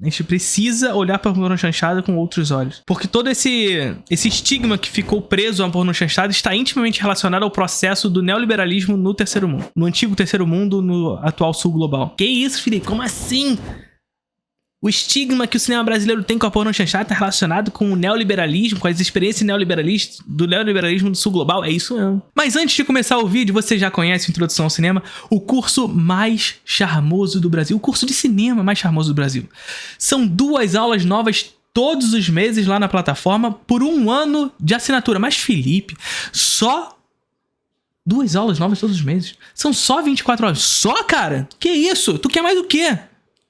A gente precisa olhar para a pornochanchada com outros olhos. Porque todo esse estigma que ficou preso à pornochanchada está intimamente relacionado ao processo do neoliberalismo no terceiro mundo. No antigo terceiro mundo, no atual sul global. Que isso, Felipe? Como assim? O estigma que o cinema brasileiro tem com a pornochanchada está relacionado com o neoliberalismo, com as experiências do neoliberalismo do sul global. É isso mesmo. Mas antes de começar o vídeo, você já conhece o Introdução ao Cinema, o curso mais charmoso do Brasil, o curso de cinema mais charmoso do Brasil. São 2 aulas novas todos os meses lá na plataforma por 1 ano de assinatura. Mas, Felipe, só 2 aulas novas todos os meses? São só 24 horas. Só, cara? Que isso? Tu quer mais o quê?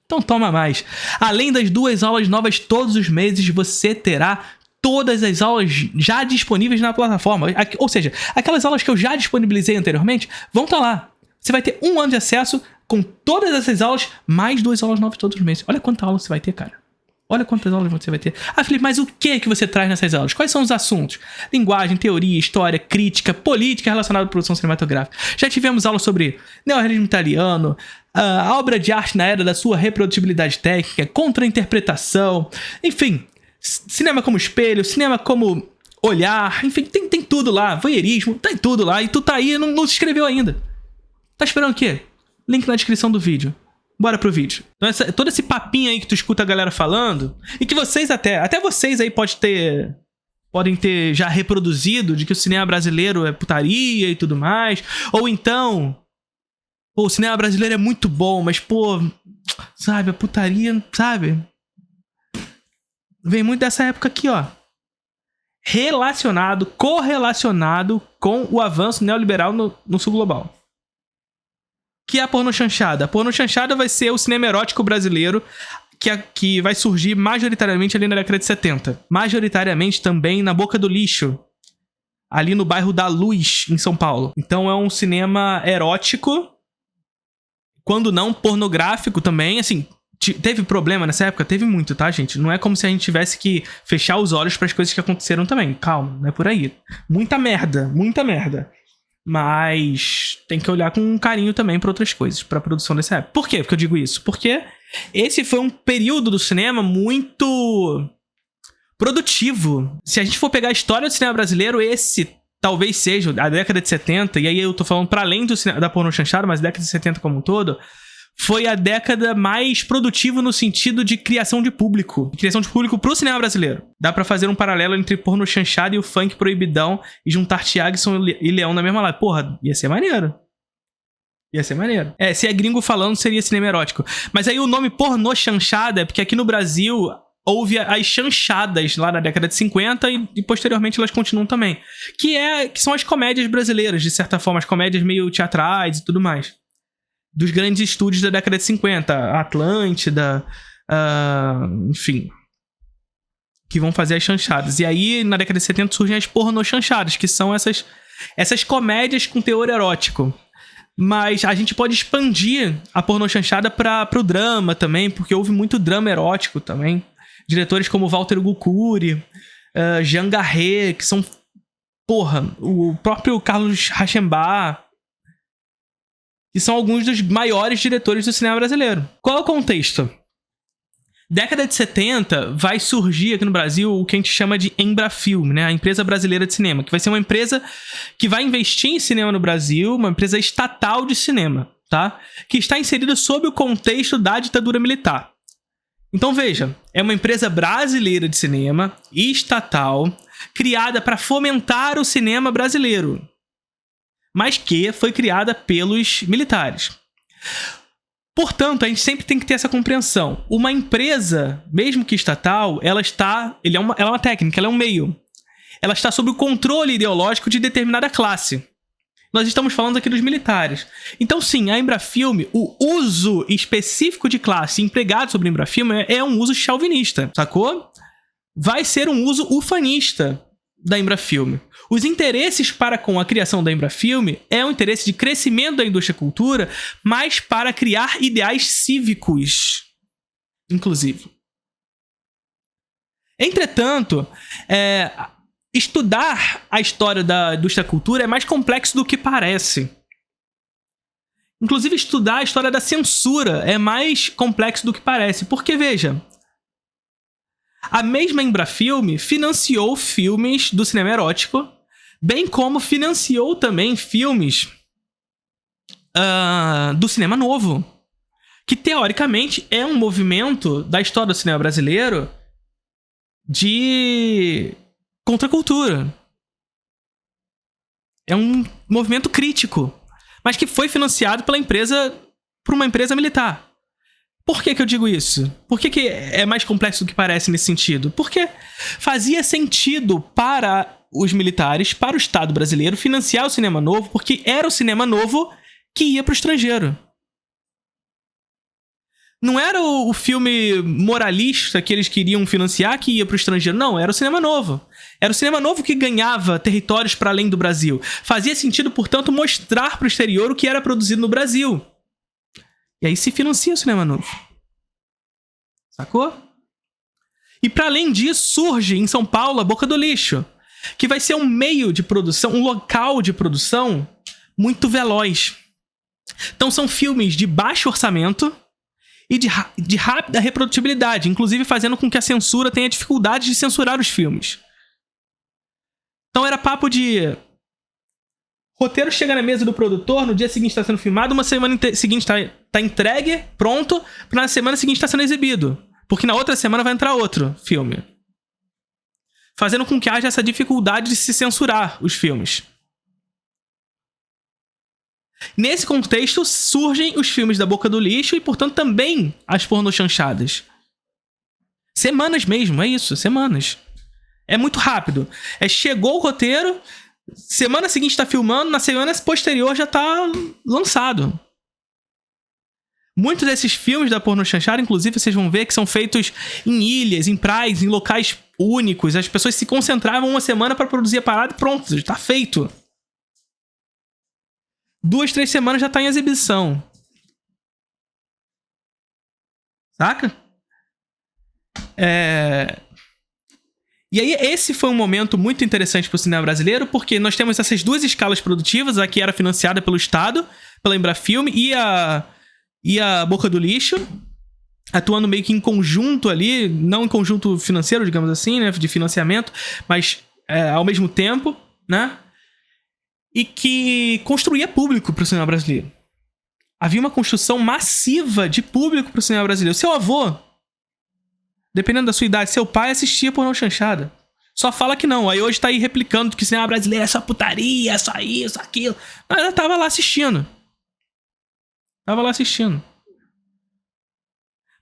Então toma mais. Além das 2 aulas novas todos os meses, você terá todas as aulas já disponíveis na plataforma. Ou seja, aquelas aulas que eu já disponibilizei anteriormente vão estar lá. Você vai ter 1 ano de acesso com todas essas aulas, mais 2 aulas novas todos os meses. Olha quanta aula você vai ter, cara. Olha quantas aulas você vai ter. Ah, Felipe, mas o que você traz nessas aulas? Quais são os assuntos? Linguagem, teoria, história, crítica, política relacionada à produção cinematográfica. Já tivemos aulas sobre neorrealismo italiano, a obra de arte na era da sua reprodutibilidade técnica, contra-interpretação, enfim, cinema como espelho, cinema como olhar, enfim, tem tudo lá, voyeurismo, tem tudo lá, e tu tá aí e não se inscreveu ainda. Tá esperando o quê? Link na descrição do vídeo. Bora pro vídeo. Então, todo esse papinho aí que tu escuta a galera falando, e que vocês até vocês aí podem ter já reproduzido, de que o cinema brasileiro é putaria e tudo mais, ou então, pô, o cinema brasileiro é muito bom, mas, pô, sabe, a putaria, sabe? Vem muito dessa época aqui, ó. Correlacionado com o avanço neoliberal no sul global. Que é a pornochanchada. A pornochanchada vai ser o cinema erótico brasileiro que vai surgir majoritariamente ali na década de 70. Majoritariamente também na Boca do Lixo, ali no bairro da Luz, em São Paulo. Então é um cinema erótico, quando não pornográfico também. Assim, teve problema nessa época? Teve muito, tá, gente? Não é como se a gente tivesse que fechar os olhos para as coisas que aconteceram também. Calma, não é por aí. Muita merda. Mas tem que olhar com carinho também para outras coisas, para a produção dessa época. Por quê? Porque eu digo isso? Porque esse foi um período do cinema muito produtivo. Se a gente for pegar a história do cinema brasileiro, esse talvez seja a década de 70, e aí eu tô falando para além da pornochanchada, mas a década de 70 como um todo, foi a década mais produtiva no sentido de criação de público. Criação de público pro cinema brasileiro. Dá pra fazer um paralelo entre pornochanchada e o funk proibidão e juntar Thiago e Leão na mesma live. Porra, ia ser maneiro. Se é gringo falando, seria cinema erótico. Mas aí o nome pornochanchada é porque aqui no Brasil houve as chanchadas lá na década de 50 e posteriormente elas continuam também. Que são as comédias brasileiras, de certa forma. As comédias meio teatrais e tudo mais. Dos grandes estúdios da década de 50, Atlântida, enfim, que vão fazer as chanchadas. E aí, na década de 70, surgem as pornochanchadas, que são essas comédias com teor erótico. Mas a gente pode expandir a pornochanchada pro drama também, porque houve muito drama erótico também. Diretores como Walter Hugo Cury, Jean Garret, que são, porra, o próprio Carlos Rauschenbach, que são alguns dos maiores diretores do cinema brasileiro. Qual é o contexto? Década de 70 vai surgir aqui no Brasil o que a gente chama de Embrafilme, né? A empresa brasileira de cinema, que vai ser uma empresa que vai investir em cinema no Brasil, uma empresa estatal de cinema, tá? Que está inserida sob o contexto da ditadura militar. Então veja, é uma empresa brasileira de cinema, estatal, criada para fomentar o cinema brasileiro, mas que foi criada pelos militares. Portanto, a gente sempre tem que ter essa compreensão. Uma empresa, mesmo que estatal, ela é uma técnica, ela é um meio. Ela está sob o controle ideológico de determinada classe. Nós estamos falando aqui dos militares. Então, sim, a Embrafilme, o uso específico de classe empregado sobre a Embrafilme é um uso chauvinista, sacou? Vai ser um uso ufanista da Embrafilme. Os interesses para com a criação da Embrafilme é um interesse de crescimento da indústria cultura, mas para criar ideais cívicos, inclusive. Entretanto, estudar a história da indústria cultura é mais complexo do que parece. Inclusive, estudar a história da censura é mais complexo do que parece. Porque, veja, A mesma Embrafilme financiou filmes do cinema erótico, bem como financiou também filmes do cinema novo, que teoricamente é um movimento da história do cinema brasileiro de contracultura. É um movimento crítico, mas que foi financiado por uma empresa militar. Por que eu digo isso? Por que é mais complexo do que parece nesse sentido? Porque fazia sentido para os militares, para o Estado brasileiro, financiar o cinema novo, porque era o cinema novo que ia para o estrangeiro. Não era o filme moralista que eles queriam financiar que ia para o estrangeiro. Não, era o cinema novo. Era o cinema novo que ganhava territórios para além do Brasil. Fazia sentido, portanto, mostrar para o exterior o que era produzido no Brasil. E aí se financia o cinema novo. Sacou? E para além disso, surge em São Paulo a Boca do Lixo, que vai ser um meio de produção, um local de produção muito veloz. Então são filmes de baixo orçamento e de rápida reprodutibilidade, inclusive fazendo com que a censura tenha dificuldade de censurar os filmes. Então era papo de... roteiro chega na mesa do produtor, no dia seguinte está sendo filmado, uma semana seguinte está entregue, pronto, na semana seguinte está sendo exibido. Porque na outra semana vai entrar outro filme. Fazendo com que haja essa dificuldade de se censurar os filmes. Nesse contexto, surgem os filmes da Boca do Lixo e, portanto, também as pornochanchadas. Semanas mesmo, é isso, semanas. É muito rápido. Chegou o roteiro, semana seguinte está filmando, na semana posterior já está lançado. Muitos desses filmes da pornochanchada, inclusive, vocês vão ver que são feitos em ilhas, em praias, em locais únicos. As pessoas se concentravam uma semana para produzir a parada e pronto, está feito. 2, 3 semanas já tá em exibição. Saca? E aí esse foi um momento muito interessante pro cinema brasileiro, porque nós temos essas duas escalas produtivas, a que era financiada pelo Estado, pela Embrafilme, e a Boca do Lixo, atuando meio que em conjunto ali, não em conjunto financeiro, digamos assim, né, de financiamento, mas ao mesmo tempo, né? E que construía público para o cinema brasileiro. Havia uma construção massiva de público para o cinema brasileiro. Seu avô, dependendo da sua idade, seu pai assistia pornochanchada. Só fala que não. Aí hoje tá aí replicando que o cinema brasileiro é só putaria, é só isso, aquilo. Mas ela tava lá assistindo.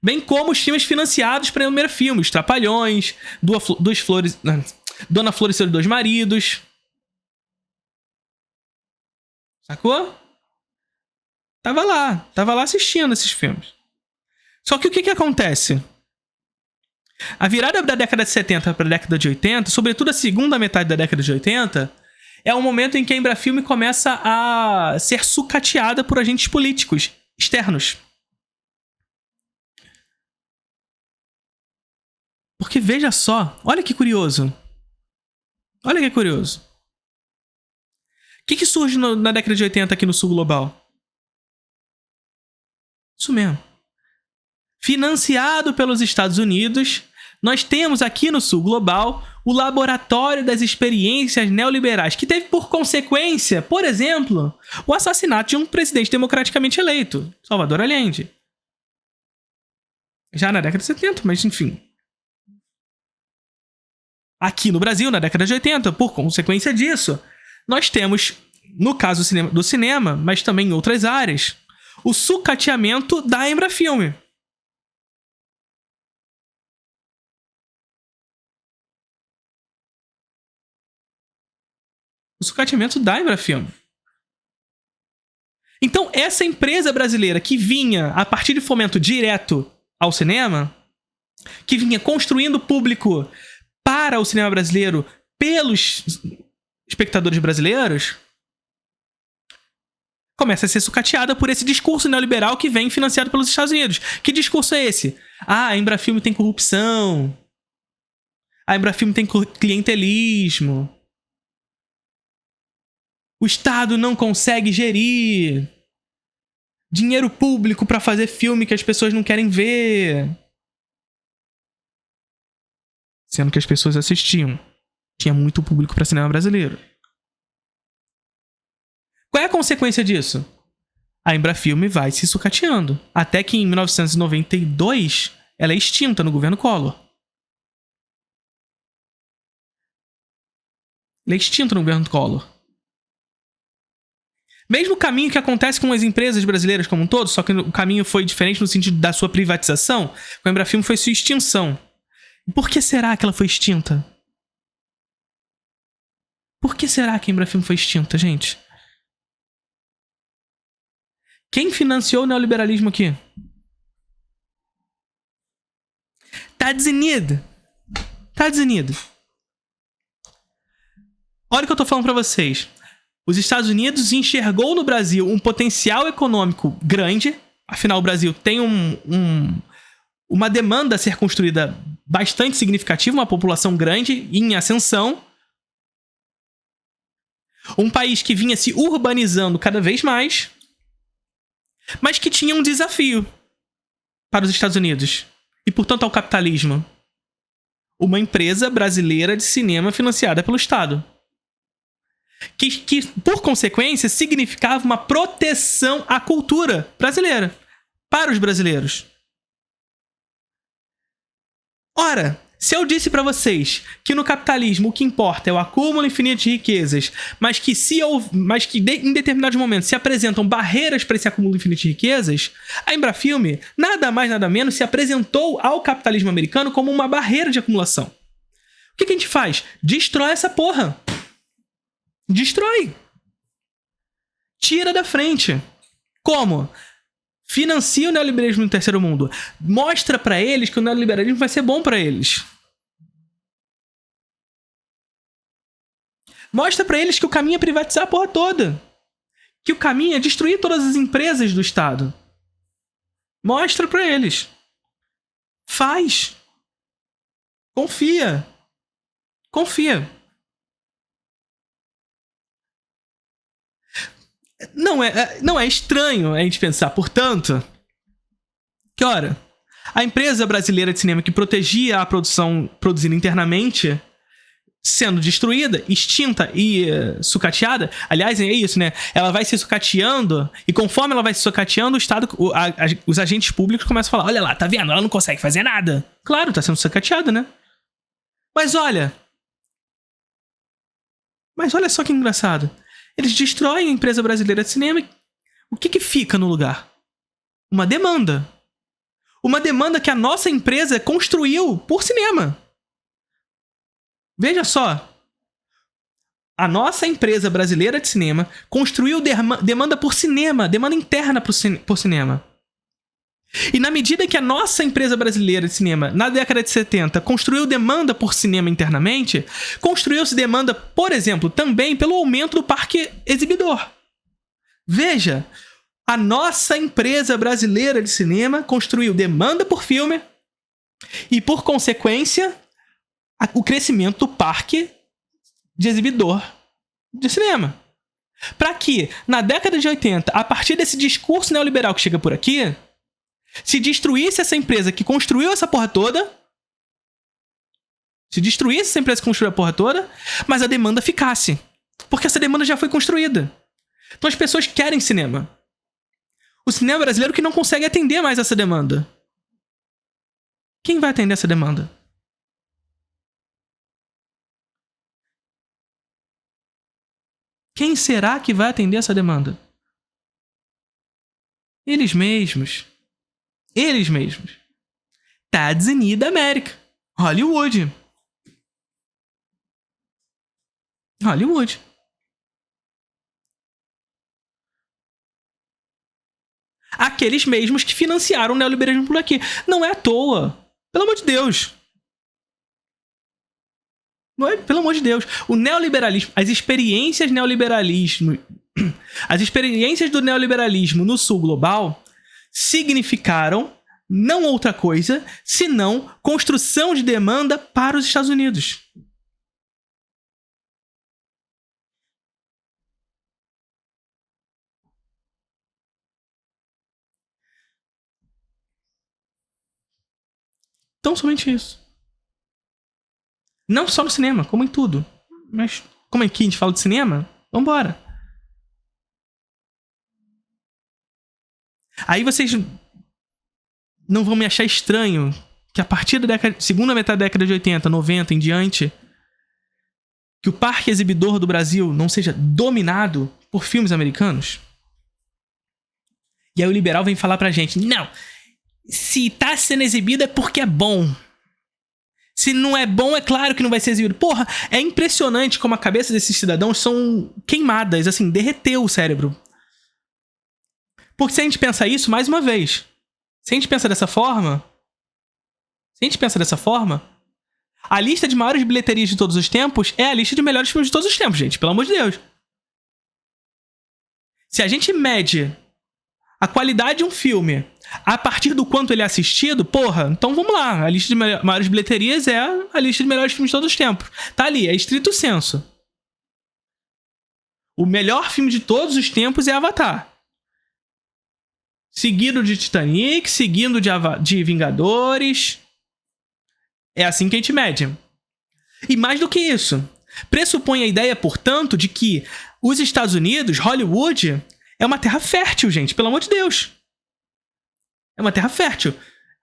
Bem como os filmes financiados pela Embrafilme. Os Trapalhões, Dona Floresceu e Dois Maridos. Sacou? Tava lá assistindo esses filmes. Só que o que acontece? A virada da década de 70 para a década de 80, sobretudo a segunda metade da década de 80, é um momento em que a Embrafilme começa a ser sucateada por agentes políticos externos. Porque veja só, olha que curioso. O que surge na década de 80 aqui no sul global? Isso mesmo. Financiado pelos Estados Unidos, nós temos aqui no sul global o Laboratório das Experiências Neoliberais, que teve por consequência, por exemplo, o assassinato de um presidente democraticamente eleito, Salvador Allende. Já na década de 70, mas enfim. Aqui no Brasil, na década de 80, por consequência disso, nós temos, no caso do cinema, mas também em outras áreas, o sucateamento da Embrafilme. Então, essa empresa brasileira que vinha a partir de fomento direto ao cinema, que vinha construindo público para o cinema brasileiro pelos espectadores brasileiros, começa a ser sucateada por esse discurso neoliberal que vem financiado pelos Estados Unidos. Que discurso é esse? A Embrafilme tem corrupção. A Embrafilme tem clientelismo. O Estado não consegue gerir dinheiro público para fazer filme que as pessoas não querem ver. sendo que as pessoas assistiam. Tinha muito público para cinema brasileiro. Qual é a consequência disso? A Embrafilme vai se sucateando. Até que em 1992, ela é extinta no governo Collor. Ela é extinta no governo Collor. Mesmo caminho que acontece com as empresas brasileiras como um todo, só que o caminho foi diferente no sentido da sua privatização, com a Embrafilme foi sua extinção. Por que será que ela foi extinta? Por que será que a Embrafilme foi extinta, gente? Quem financiou o neoliberalismo aqui? Tá desunido. Tá desunido. Olha o que eu tô falando pra vocês. Os Estados Unidos enxergou no Brasil um potencial econômico grande. Afinal, o Brasil tem uma demanda a ser construída bastante significativa, uma população grande em ascensão. Um país que vinha se urbanizando cada vez mais, mas que tinha um desafio para os Estados Unidos e, portanto, ao capitalismo. Uma empresa brasileira de cinema financiada pelo Estado. Que, por consequência, significava uma proteção à cultura brasileira, para os brasileiros. Ora, se eu disse para vocês que no capitalismo o que importa é o acúmulo infinito de riquezas, mas que em determinados momentos se apresentam barreiras para esse acúmulo infinito de riquezas, a Embrafilme, nada mais nada menos, se apresentou ao capitalismo americano como uma barreira de acumulação. O que a gente faz? Destrói essa porra. Destrói. Tira da frente. Como? Financia o neoliberalismo no terceiro mundo. Mostra pra eles que o neoliberalismo vai ser bom pra eles. Mostra pra eles que o caminho é privatizar a porra toda. Que o caminho é destruir todas as empresas do Estado. Mostra pra eles. Faz. Confia. Confia. Não é estranho a gente pensar, portanto, que, ora, a empresa brasileira de cinema que protegia a produção produzida internamente sendo destruída, extinta e sucateada. Aliás, é isso, né? Ela vai se sucateando e conforme ela vai se sucateando, o Estado, os agentes públicos começam a falar: olha lá, tá vendo? Ela não consegue fazer nada. Claro, tá sendo sucateada, né? Mas olha só que engraçado. Eles destroem a empresa brasileira de cinema. O que fica no lugar? Uma demanda. Uma demanda que a nossa empresa construiu por cinema. Veja só. A nossa empresa brasileira de cinema construiu demanda por cinema, demanda interna por cinema. E na medida que a nossa empresa brasileira de cinema, na década de 70, construiu demanda por cinema internamente, construiu-se demanda, por exemplo, também pelo aumento do parque exibidor. Veja, a nossa empresa brasileira de cinema construiu demanda por filme e, por consequência, o crescimento do parque de exibidor de cinema. Para que, na década de 80, a partir desse discurso neoliberal que chega por aqui, se destruísse essa empresa que construiu essa porra toda, mas a demanda ficasse. Porque essa demanda já foi construída. Então as pessoas querem cinema. O cinema brasileiro que não consegue atender mais essa demanda. Quem vai atender essa demanda? Quem será que vai atender essa demanda? Eles mesmos. Eles mesmos. Estados Unidos da América. Hollywood. Aqueles mesmos que financiaram o neoliberalismo por aqui. Não é à toa. Pelo amor de Deus. Não é, pelo amor de Deus. O neoliberalismo, as experiências do neoliberalismo no sul global significaram não outra coisa senão construção de demanda para os Estados Unidos. Então, somente isso. Não só no cinema, como em tudo. Mas como aqui a gente fala de cinema, vambora. Aí vocês não vão me achar estranho que a partir da segunda metade da década de 80, 90 em diante, que o parque exibidor do Brasil não seja dominado por filmes americanos? E aí o liberal vem falar pra gente, não, se tá sendo exibido é porque é bom. Se não é bom, é claro que não vai ser exibido. Porra, é impressionante como a cabeça desses cidadãos são queimadas, assim, derreteu o cérebro. Porque se a gente pensa isso, mais uma vez, se a gente pensa dessa forma, a lista de maiores bilheterias de todos os tempos é a lista de melhores filmes de todos os tempos, gente, pelo amor de Deus. Se a gente mede a qualidade de um filme a partir do quanto ele é assistido, porra, então vamos lá. A lista de maiores bilheterias é a lista de melhores filmes de todos os tempos. Tá ali, é estrito senso. O melhor filme de todos os tempos é Avatar. Seguido de Titanic, seguindo de Vingadores. É assim que a gente mede. E mais do que isso, pressupõe a ideia, portanto, de que os Estados Unidos, Hollywood, é uma terra fértil, gente, pelo amor de Deus. É uma terra fértil.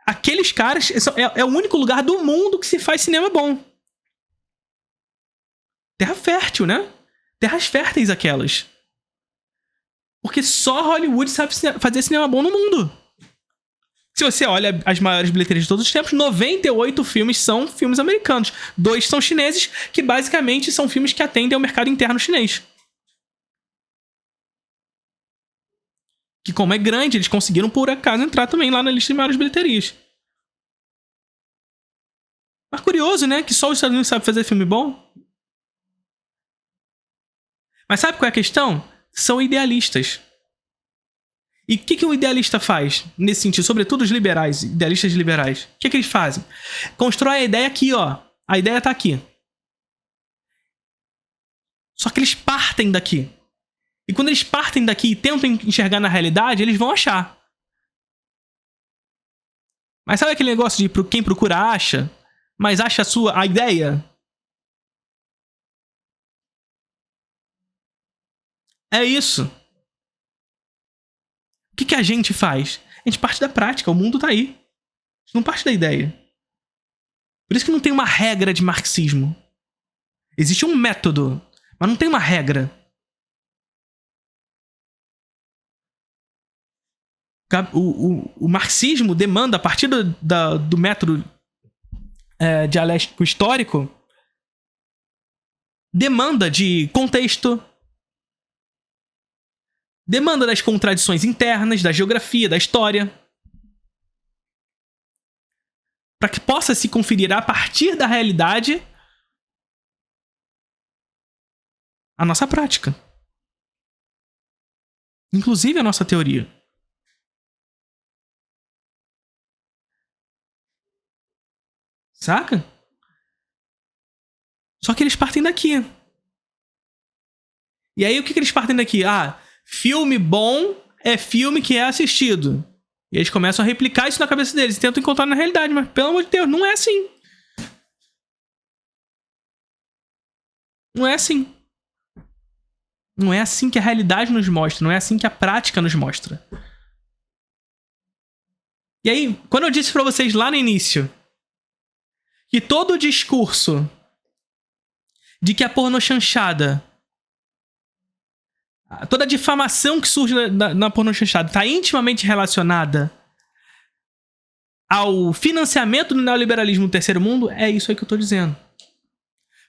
Aqueles caras é o único lugar do mundo que se faz cinema bom. Terra fértil, né? Terras férteis aquelas. Porque só Hollywood sabe fazer cinema bom no mundo. Se você olha as maiores bilheterias de todos os tempos, 98 filmes são filmes americanos. 2 são chineses, que basicamente são filmes que atendem ao mercado interno chinês. Que como é grande, eles conseguiram por acaso entrar também lá na lista de maiores bilheterias. Mas curioso, né? Que só os Estados Unidos sabem fazer filme bom. Mas sabe qual é a questão? São idealistas. E o que o idealista faz nesse sentido? Sobretudo os liberais, idealistas liberais. O que eles fazem? Constrói a ideia aqui, ó. A ideia tá aqui. Só que eles partem daqui. E quando eles partem daqui e tentam enxergar na realidade, eles vão achar. Mas sabe aquele negócio de quem procura acha, mas acha a ideia? É isso. O que a gente faz? A gente parte da prática, o mundo tá aí. A gente não parte da ideia. Por isso que não tem uma regra de marxismo. Existe um método, mas não tem uma regra. O marxismo demanda, a partir do método dialético histórico, demanda de contexto, demanda das contradições internas, da geografia, da história, para que possa se conferir a partir da realidade a nossa prática. Inclusive a nossa teoria. Saca? Só que eles partem daqui. E aí o que eles partem daqui? Ah, filme bom é filme que é assistido. E eles começam a replicar isso na cabeça deles e tentam encontrar na realidade. Mas, pelo amor de Deus, não é assim. Não é assim. Não é assim que a realidade nos mostra. Não é assim que a prática nos mostra. E aí, quando eu disse pra vocês lá no início que todo o discurso de que a pornochanchada, toda a difamação que surge na pornochanchada está intimamente relacionada ao financiamento do neoliberalismo no terceiro mundo, é isso aí que eu estou dizendo.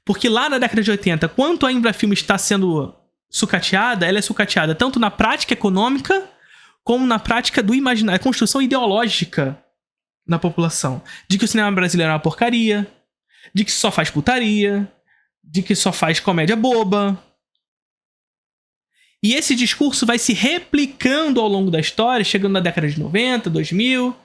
Porque lá na década de 80, quanto a Embrafilme está sendo sucateada, ela é sucateada tanto na prática econômica como na prática do imaginário, a construção ideológica na população. De que o cinema brasileiro é uma porcaria, de que só faz putaria, de que só faz comédia boba. E esse discurso vai se replicando ao longo da história, chegando na década de 90, 2000,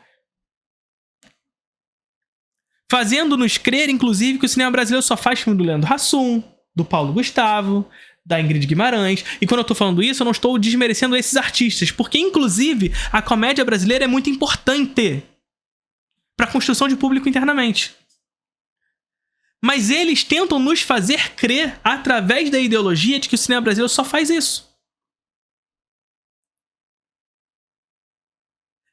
fazendo-nos crer, inclusive, que o cinema brasileiro só faz filme do Leandro Hassum, do Paulo Gustavo, da Ingrid Guimarães. E quando eu tô falando isso, eu não estou desmerecendo esses artistas, porque, inclusive, a comédia brasileira é muito importante para a construção de público internamente. Mas eles tentam nos fazer crer, através da ideologia, de que o cinema brasileiro só faz isso.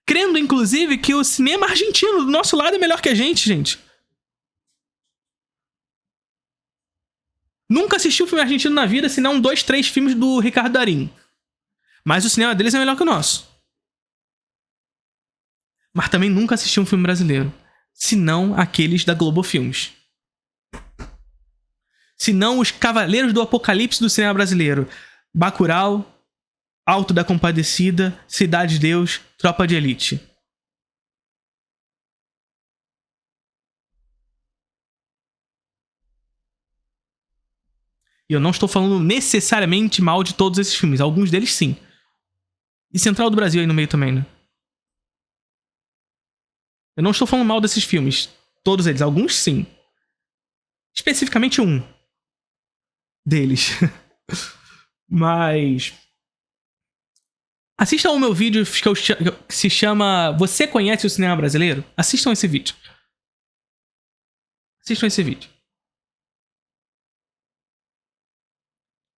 Crendo, inclusive, que o cinema argentino do nosso lado é melhor que a gente. Nunca assisti um filme argentino na vida, senão 2, 3 filmes do Ricardo Darín. Mas o cinema deles é melhor que o nosso. Mas também nunca assisti um filme brasileiro, senão aqueles da Globo Filmes. Senão os Cavaleiros do Apocalipse do cinema brasileiro. Bacurau, Alto da Compadecida, Cidade de Deus, Tropa de Elite. E eu não estou falando necessariamente mal de todos esses filmes. Alguns deles, sim. E Central do Brasil aí no meio também, né? Eu não estou falando mal desses filmes. Todos eles. Alguns, sim. Especificamente um deles. Mas... assistam ao meu vídeo que se chama Você Conhece o Cinema Brasileiro? Assistam esse vídeo. Assistam esse vídeo.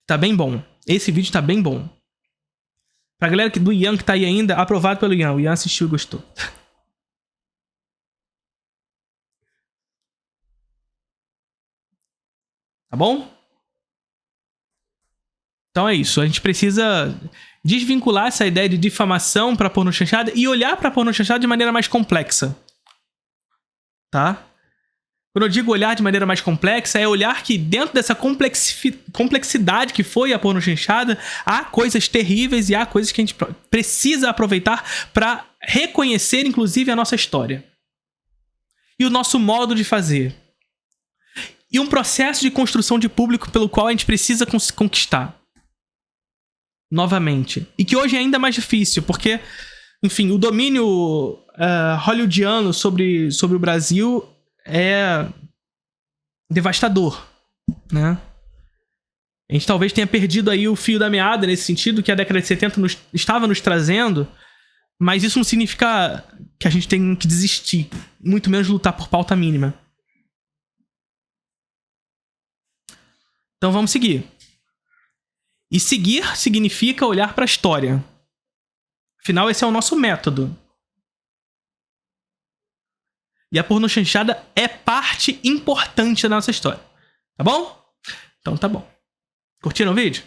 Tá bem bom. Esse vídeo tá bem bom. Pra galera do Ian que tá aí ainda, aprovado pelo Ian. O Ian assistiu e gostou. Tá bom? Então é isso. A gente precisa desvincular essa ideia de difamação pra pornochanchada e olhar pra pornochanchada de maneira mais complexa. Tá? Quando eu digo olhar de maneira mais complexa, é olhar que dentro dessa complexidade que foi a pornochanchada, há coisas terríveis e há coisas que a gente precisa aproveitar para reconhecer, inclusive, a nossa história. E o nosso modo de fazer. E um processo de construção de público pelo qual a gente precisa conquistar. Novamente. E que hoje é ainda mais difícil, porque, enfim, o domínio hollywoodiano sobre o Brasil é devastador, né? A gente talvez tenha perdido aí o fio da meada nesse sentido, que a década de 70 estava nos trazendo, mas isso não significa que a gente tem que desistir, muito menos lutar por pauta mínima. Então vamos seguir. E seguir significa olhar para a história. Afinal, esse é o nosso método. E a pornochanchada é parte importante da nossa história. Tá bom? Então tá bom. Curtiram o vídeo?